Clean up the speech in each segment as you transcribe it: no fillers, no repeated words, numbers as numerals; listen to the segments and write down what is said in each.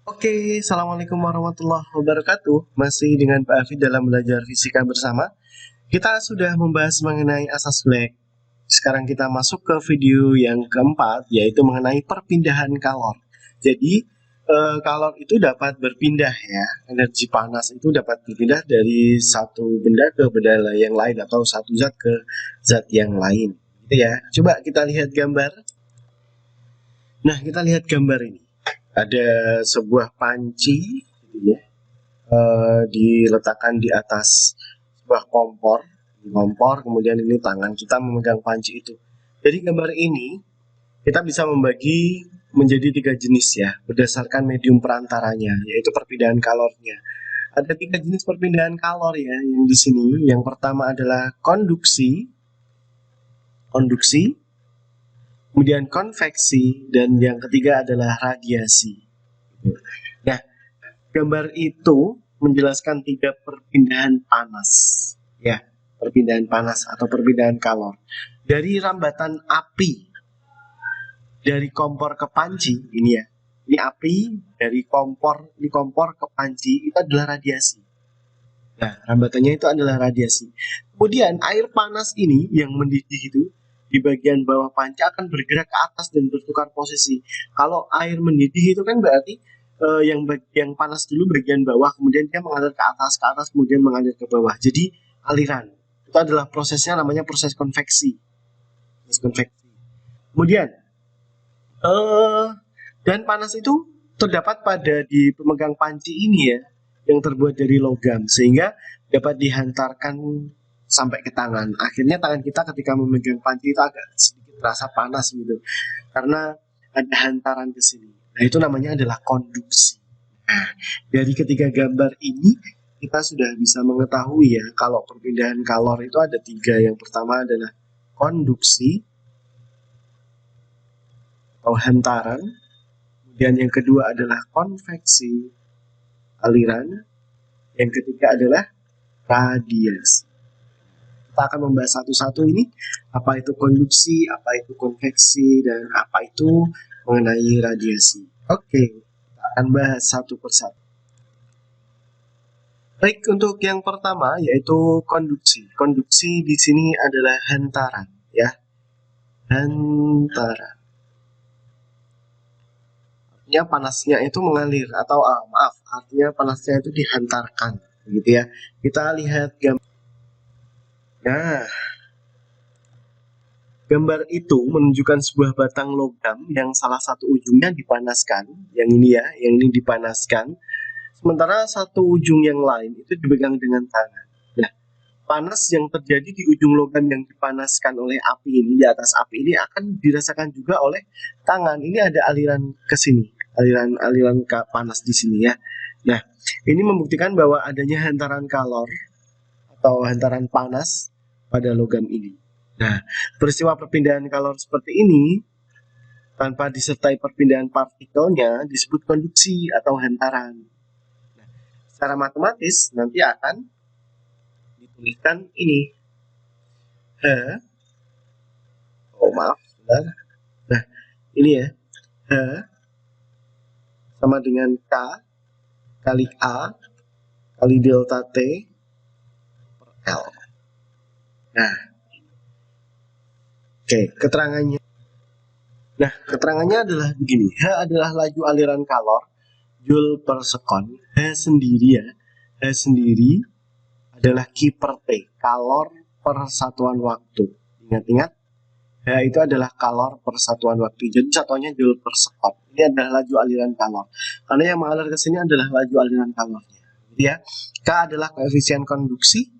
Oke, Assalamualaikum warahmatullahi wabarakatuh. Masih dengan Pak Afid dalam belajar fisika bersama. Kita sudah membahas mengenai asas Black. Sekarang kita masuk ke video yang keempat, yaitu mengenai perpindahan kalor. Jadi, kalor itu dapat berpindah ya. Energi panas itu dapat berpindah dari satu benda ke benda yang lain atau satu zat ke zat yang lain. Gitu ya. Coba kita lihat gambar. Nah, kita lihat gambar ini. Ada sebuah panci gitu ya, diletakkan di atas sebuah kompor, kemudian ini tangan kita memegang panci itu. Jadi gambar ini kita bisa membagi menjadi 3 jenis ya, berdasarkan medium perantaranya, yaitu perpindahan kalornya. Ada 3 jenis perpindahan kalor ya yang di sini. Yang pertama adalah konduksi, kemudian konveksi, dan yang ketiga adalah radiasi. Nah, gambar itu menjelaskan 3 perpindahan panas, ya, perpindahan panas atau perpindahan kalor. Dari rambatan api dari kompor ke panci ini ya, ini api dari kompor ke panci itu adalah radiasi. Nah, rambatannya itu adalah radiasi. Kemudian air panas ini yang mendidih itu di bagian bawah panci akan bergerak ke atas dan bertukar posisi. Kalau air mendidih itu kan berarti yang panas dulu bagian bawah, kemudian dia mengalir ke atas, kemudian mengalir ke bawah. Jadi aliran itu adalah prosesnya, namanya proses konveksi. Kemudian dan panas itu terdapat pada di pemegang panci ini ya, yang terbuat dari logam, sehingga dapat dihantarkan sampai ke tangan. Akhirnya tangan kita ketika memegang panci itu agak sedikit terasa panas gitu, karena ada hantaran ke sini. Nah, itu namanya adalah konduksi. Nah, dari ketiga gambar ini kita sudah bisa mengetahui ya, kalau perpindahan kalor itu ada 3. Yang pertama adalah konduksi atau hantaran. Kemudian yang kedua adalah konveksi, aliran. Yang ketiga adalah radiasi. Kita akan membahas satu-satu ini, apa itu konduksi, apa itu konveksi, dan apa itu mengenai radiasi. Oke, kita akan bahas satu persatu. Baik, untuk yang pertama yaitu konduksi. Konduksi di sini adalah hantaran, ya. Hantaran. Artinya panasnya itu mengalir atau artinya panasnya itu dihantarkan, gitu ya. Kita lihat gambar. Nah, gambar itu menunjukkan sebuah batang logam yang salah satu ujungnya dipanaskan, yang ini ya, yang ini dipanaskan, sementara satu ujung yang lain itu dipegang dengan tangan. Nah, panas yang terjadi di ujung logam yang dipanaskan oleh api ini, di atas api ini, akan dirasakan juga oleh tangan. Ini ada aliran ke sini, aliran panas di sini ya. Nah, ini membuktikan bahwa adanya hantaran kalor atau hantaran panas pada logam ini. Nah, peristiwa perpindahan kalor seperti ini tanpa disertai perpindahan partikelnya disebut konduksi atau hantaran. Nah, secara matematis nanti akan dituliskan ini nah ini ya, H sama dengan K kali A kali delta T per L. Nah, oke, keterangannya. Nah, keterangannya adalah begini. H adalah laju aliran kalor Joule per sekon. H sendiri ya, H sendiri adalah Q per T, kalor per satuan waktu. Ingat-ingat, H itu adalah kalor per satuan waktu. Jadi satuannya Joule per sekon. Ini adalah laju aliran kalor. Karena yang mengalir ke sini adalah laju aliran kalornya. Jadi ya, K adalah koefisien konduksi,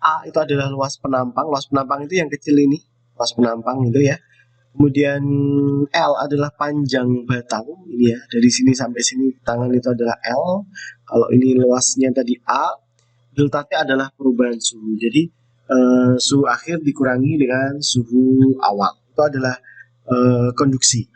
A itu adalah luas penampang. Luas penampang itu yang kecil ini, luas penampang itu ya. Kemudian L adalah panjang batang ini ya, dari sini sampai sini tangan itu adalah L. Kalau ini luasnya tadi A, delta T adalah perubahan suhu. Jadi suhu akhir dikurangi dengan suhu awal. Itu adalah konduksi.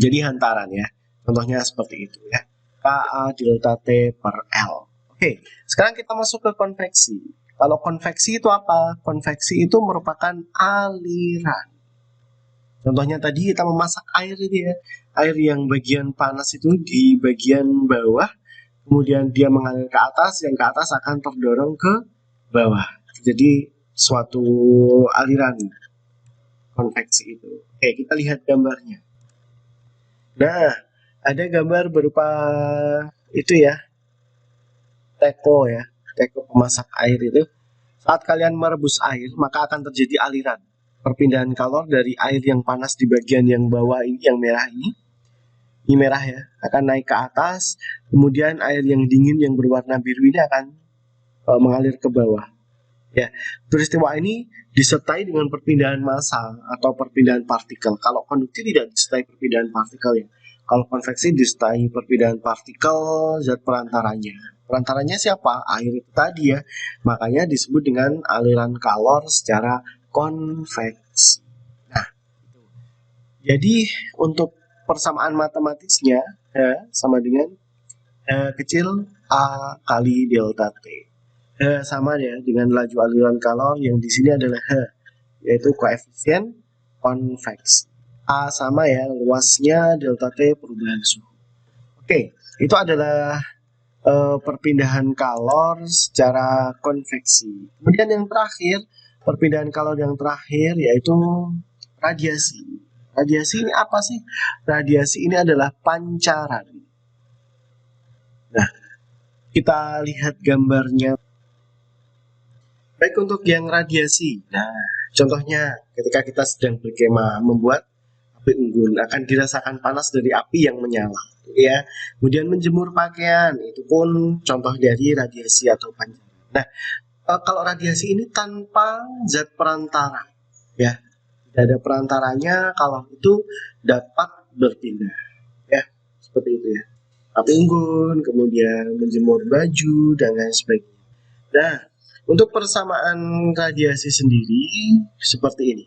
Jadi hantaran ya. Contohnya seperti itu ya. KA delta T per L. Oke, sekarang kita masuk ke konveksi. Kalau konveksi itu apa? Konveksi itu merupakan aliran. Contohnya tadi kita memasak air itu ya. air yang bagian panas itu di bagian bawah, kemudian dia mengalir ke atas, yang ke atas akan terdorong ke bawah. Jadi suatu aliran konveksi itu. Oke, kita lihat gambarnya. Nah, ada gambar berupa itu ya, teko ya, teko pemasak air itu. Saat kalian merebus air, maka akan terjadi aliran perpindahan kalor dari air yang panas di bagian yang bawah ini, yang merah ini merah ya, akan naik ke atas, kemudian air yang dingin yang berwarna biru ini akan mengalir ke bawah. Ya, peristiwa ini disertai dengan perpindahan massa atau perpindahan partikel. Kalau konduksi tidak disertai perpindahan partikel ya. Kalau konveksi disertai perpindahan partikel zat perantaranya. Perantaranya siapa? Air itu tadi ya. Makanya disebut dengan aliran kalor secara konveksi. Nah, jadi untuk persamaan matematisnya sama dengan kecil A kali delta T. Sama ya dengan laju aliran kalor yang di sini adalah yaitu koefisien konveksi. A sama ya, luasnya delta T perubahan suhu. Oke, itu adalah perpindahan kalor secara konveksi. Kemudian yang terakhir, perpindahan kalor yang terakhir yaitu radiasi. Radiasi ini apa sih? Radiasi ini adalah pancaran. Nah, kita lihat gambarnya. Baik untuk yang radiasi. Nah, contohnya ketika kita sedang berkemah membuat api unggun akan dirasakan panas dari api yang menyala, ya. Kemudian menjemur pakaian itu pun contoh dari radiasi atau pancaran. Nah, kalau radiasi ini tanpa zat perantara, ya, tidak ada perantaranya, kalau itu dapat berpindah, ya, seperti itu ya. Api unggun, kemudian menjemur baju dan lain sebagainya. Nah, untuk persamaan radiasi sendiri seperti ini.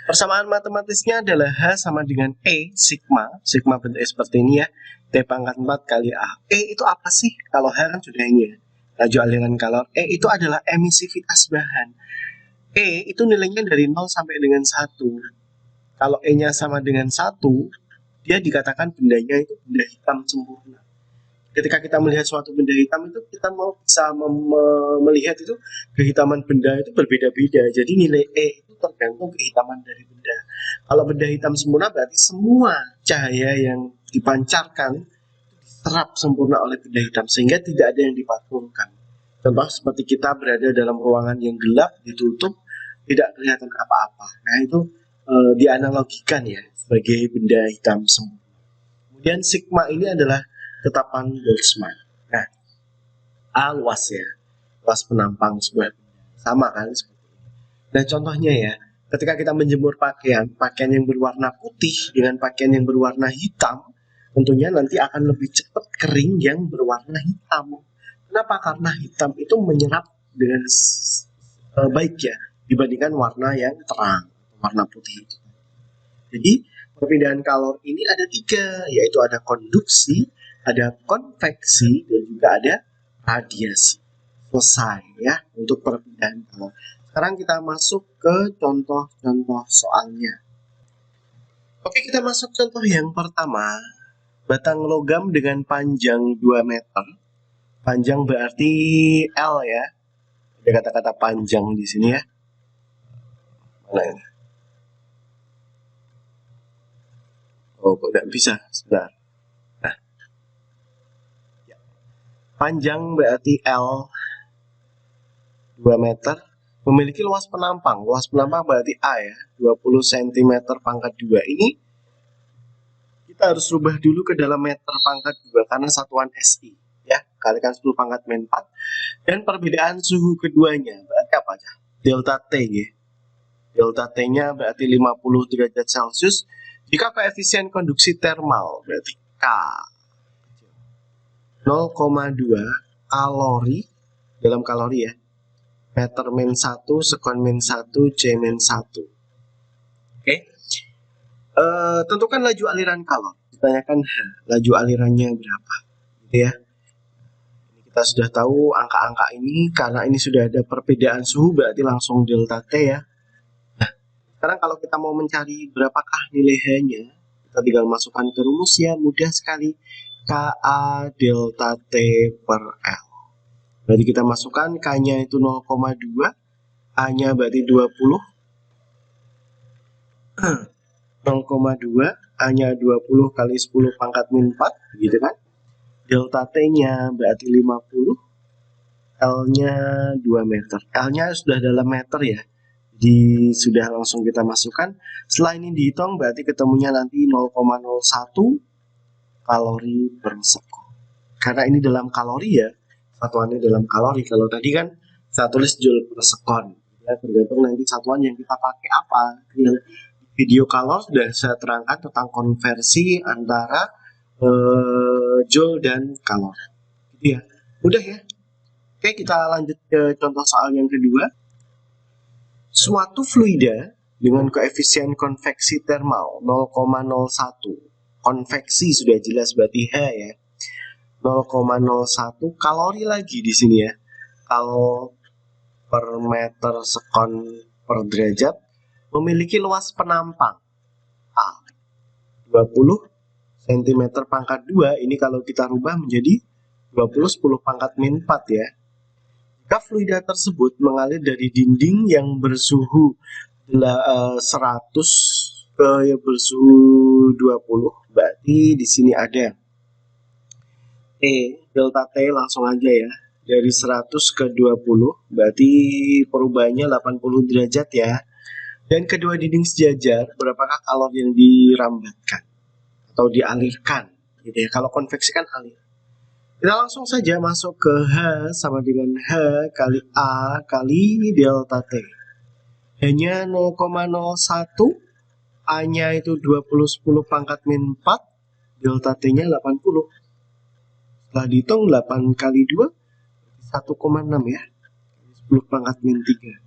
Persamaan matematisnya adalah H sama dengan E sigma. Sigma bentuknya seperti ini ya. T pangkat 4 kali A. E itu apa sih? Kalau H kan sudah ini ya. Laju aliran kalor. E itu adalah emisivitas bahan. E itu nilainya dari 0 sampai dengan 1. Kalau E-nya sama dengan 1, dia dikatakan bendanya itu benda hitam sempurna. Ketika kita melihat suatu benda hitam itu kita mau bisa melihat itu kehitaman benda itu berbeda-beda. Jadi nilai E itu tergantung kehitaman dari benda. Kalau benda hitam sempurna berarti semua cahaya yang dipancarkan diserap sempurna oleh benda hitam sehingga tidak ada yang dipantulkan. Contoh seperti kita berada dalam ruangan yang gelap, ditutup, tidak kelihatan apa-apa. Nah itu dianalogikan ya sebagai benda hitam sempurna. Kemudian sigma ini adalah tetapan Boltzmann. Nah, A luas ya, luas penampang sebuah benda. Sama kan seperti ini. Nah, contohnya ya, ketika kita menjemur pakaian yang berwarna putih dengan pakaian yang berwarna hitam, tentunya nanti akan lebih cepat kering yang berwarna hitam. Kenapa? Karena hitam itu menyerap dengan baik ya, dibandingkan warna yang terang, warna putih itu. Jadi, perpindahan kalor ini ada 3, yaitu ada konduksi, ada konveksi, dan juga ada radiasi. Selesai ya untuk perpindahan kalor. Sekarang kita masuk ke contoh-contoh soalnya. Oke, kita masuk contoh yang pertama. Batang logam dengan panjang 2 meter. Panjang berarti L ya. Ada kata-kata panjang di sini ya. Mana ini? Oh, kok tidak bisa? Sebentar. Panjang berarti L 2 meter, memiliki luas penampang. Luas penampang berarti A ya, 20 cm pangkat 2. Ini kita harus rubah dulu ke dalam meter pangkat 2 karena satuan SI ya, kalikan 10 pangkat min 4. Dan perbedaan suhu keduanya berarti apa aja? Delta T ya. Delta T-nya berarti 50 derajat Celcius. Jika koefisien konduksi termal berarti K 0,2 kalori dalam kalori ya, meter min 1 sekon min 1 C min 1. Oke. Tentukan laju aliran kalor. Ditanyakan laju alirannya berapa gitu ya. Kita sudah tahu angka-angka ini karena ini sudah ada perbedaan suhu berarti langsung delta T ya. Nah, sekarang kalau kita mau mencari berapakah nilai H-nya, Kita tinggal masukkan ke rumus ya, mudah sekali. Ka delta T per L. Berarti kita masukkan K-nya itu 0,2, A-nya berarti 20. 0,2, A-nya 20 kali 10 pangkat min 4, gitu kan. Delta T-nya berarti 50, L-nya 2 meter. L-nya sudah dalam meter ya. Jadi sudah langsung kita masukkan. Setelah ini dihitung berarti ketemunya nanti 0,01 kalori per sekon. Karena ini dalam kalori ya, satuannya dalam kalori. Kalau tadi kan saya tulis joule per sekon. Ya, tergantung nanti satuan yang kita pakai apa. Yang video kalor sudah saya terangkan tentang konversi antara joule dan kalor. Gitu ya. Udah ya. Oke, kita lanjut ke contoh soal yang kedua. Suatu fluida dengan koefisien konveksi termal 0,01. Konveksi sudah jelas berarti H ya. 0,01 kalori lagi di sini ya. Kalau per meter sekon per derajat memiliki luas penampang A 20 cm pangkat 2. Ini kalau kita rubah menjadi 20 10 pangkat min 4 ya. Jika fluida tersebut mengalir dari dinding yang bersuhu 100 ke bersuhu 20, berarti di sini ada delta T langsung aja ya. Dari 100 ke 20, berarti perubahannya 80 derajat ya. Dan kedua dinding sejajar, berapakah kalori yang dirambatkan atau dialirkan gitu ya. Kalau konveksi kan alir. Kita langsung saja masuk ke H sama dengan H kali A kali delta T. H-nya 0,01, A-nya itu 20 10 pangkat min 4, delta T-nya 80. Setelah dihitung 8 kali 2, 1,6 ya. 10 pangkat min 3.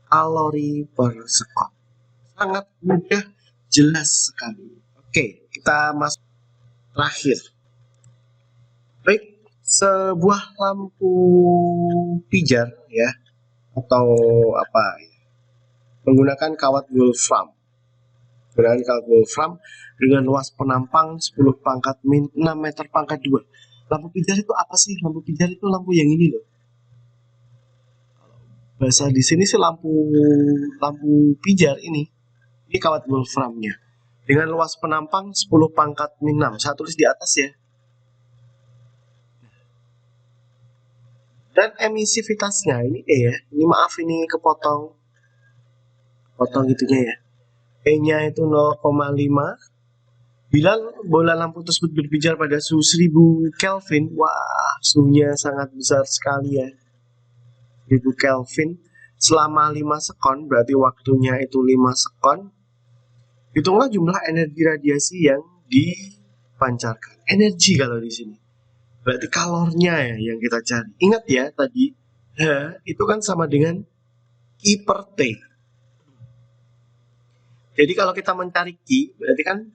Kalori per sekon. Sangat mudah, jelas sekali. Oke, kita masuk terakhir. Baik, sebuah lampu pijar ya, atau apa ya, menggunakan kawat wolfram. Dengan luas penampang 10 pangkat min 6 meter pangkat 2. Lampu pijar itu apa sih? Lampu pijar itu lampu yang ini loh. Bahasa di sini sih lampu pijar ini. Ini kawat wolframnya. Dengan luas penampang 10 pangkat min 6. Saya tulis di atas ya. Dan emisivitasnya ini E ya. Ini maaf ini kepotong. Potong gitunya ya. E-nya itu 0,5. Bila bola lampu tersebut berpijar pada suhu 1000 Kelvin, wah, suhunya sangat besar sekali ya. 1000 Kelvin selama 5 sekon, berarti waktunya itu 5 sekon. Hitunglah jumlah energi radiasi yang dipancarkan. Energi kalau di sini. Berarti kalornya ya yang kita cari. Ingat ya tadi H itu kan sama dengan I per T. Jadi kalau kita mencari Q berarti kan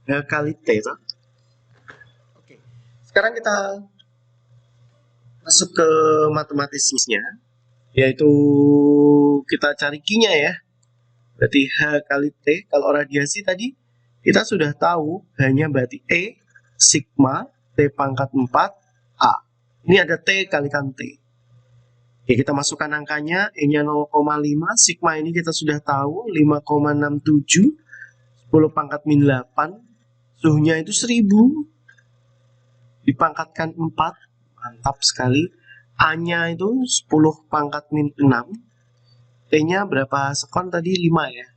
H kali T toh? Oke. Sekarang kita masuk ke matematisnya, yaitu kita cari Q-nya ya. Berarti H kali T. Kalau radiasi tadi kita sudah tahu H-nya berarti E sigma T pangkat 4 A. Ini ada T kalikan T. Oke, kita masukkan angkanya. E-nya 0,5. Sigma ini kita sudah tahu 5,67. 10 pangkat min 8. Suhunya itu 1000. Dipangkatkan 4. Mantap sekali. A-nya itu 10 pangkat min 6. T-nya berapa sekon tadi? 5 ya.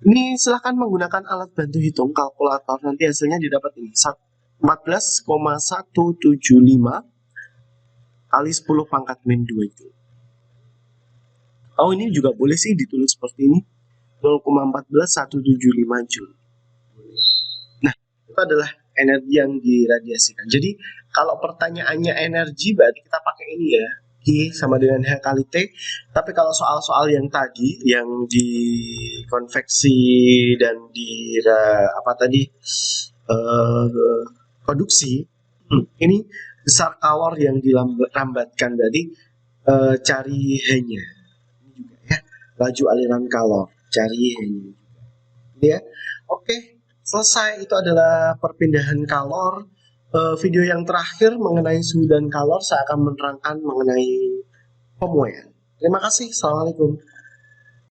Ini silahkan menggunakan alat bantu hitung kalkulator. Nanti hasilnya didapat ini 14,175 kali 10 pangkat min 2 Joule. Oh, ini juga boleh sih ditulis seperti ini 0,14175 Joule. Nah, itu adalah energi yang diradiasikan. Jadi kalau pertanyaannya energi berarti kita pakai ini ya, I sama dengan H kali T. Tapi kalau soal-soal yang tadi yang di konveksi dan di produksi, ini besar kalor yang dirambatkan, berarti cari H-nya. Ini juga ya, laju aliran kalor, cari H-nya. Ya, oke. selesai. Itu adalah perpindahan kalor. Video yang terakhir mengenai suhu dan kalor saya akan menerangkan mengenai pemuaian. Terima kasih. Assalamualaikum.